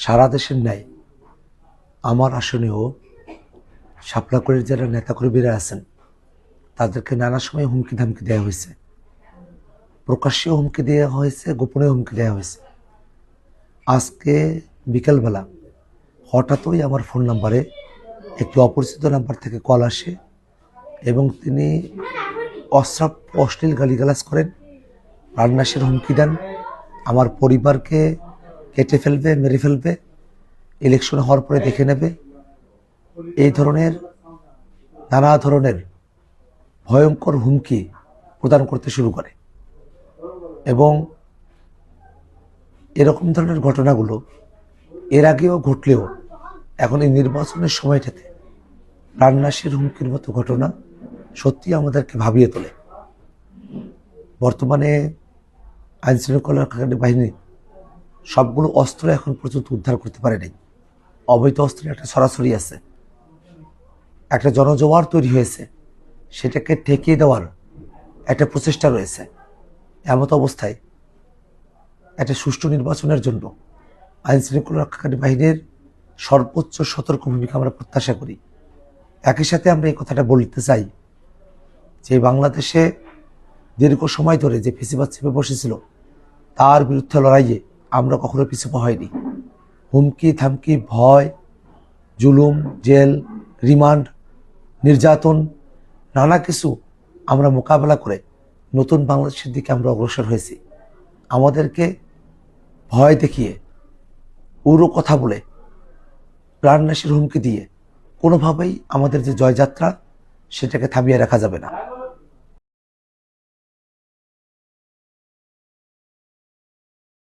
সারা দেশের ন্যায় আমার আসনেও শাপলাকলির যারা নেতাকর্মীরা আছেন তাদেরকে নানা সময় হুমকি ধামকি দেওয়া হয়েছে, প্রকাশ্যেও হুমকি দেওয়া হয়েছে, গোপনে হুমকি দেওয়া হয়েছে। আজকে বিকেলবেলা হঠাৎই আমার ফোন নাম্বারে একটি অপরিচিত নাম্বার থেকে কল আসে এবং তিনি অশ্রাব্য অশ্লীল গালিগালাজ করেন, প্রাণনাশের হুমকি দেন, আমার পরিবারকে কেটে ফেলবে, মেরে ফেলবে, ইলেকশন হওয়ার পরে দেখে নেবে, এই ধরনের নানা ধরনের ভয়ঙ্কর হুমকি প্রদান করতে শুরু করে। এবং এরকম ধরনের ঘটনাগুলো এর আগেও ঘটলেও এখন এই নির্বাচনের সময়টাতে প্রাণনাশের হুমকির মতো ঘটনা সত্যি আমাদেরকে ভাবিয়ে তোলে। বর্তমানে আইন শৃঙ্খলা রক্ষাকারী বাহিনী সবগুলো অস্ত্র এখন পর্যন্ত উদ্ধার করতে পারেনি। অবৈধ অস্ত্রের একটা সরাসরি আছে, একটা জনজোয়ার তৈরি হয়েছে, সেটাকে ঠেকিয়ে দেওয়ার একটা প্রচেষ্টা রয়েছে। এমত অবস্থায় একটা সুষ্ঠু নির্বাচনের জন্য আইন শৃঙ্খলা রক্ষাকারী বাহিনীর সর্বোচ্চ সতর্ক ভূমিকা আমরা প্রত্যাশা করি। একই সাথে আমরা এই কথাটা বলতে চাই যে বাংলাদেশে দীর্ঘ সময় ধরে যে ফেসিবাদ চেপে বসেছিল তার বিরুদ্ধে লড়াইয়ে আমরা কখনো পিছু পা হয়নি। হুমকি থামকি, ভয়, জুলুম, জেল, রিমান্ড, নির্যাতন, নানা কিছু আমরা মোকাবেলা করে নতুন বাংলাদেশের দিকে আমরা অগ্রসর হয়েছি। আমাদেরকে ভয় দেখিয়ে, উড়ো কথা বলে, প্রাণনাশের হুমকি দিয়ে কোনোভাবেই আমাদের যে জয়যাত্রা সেটাকে থামিয়ে রাখা যাবে না।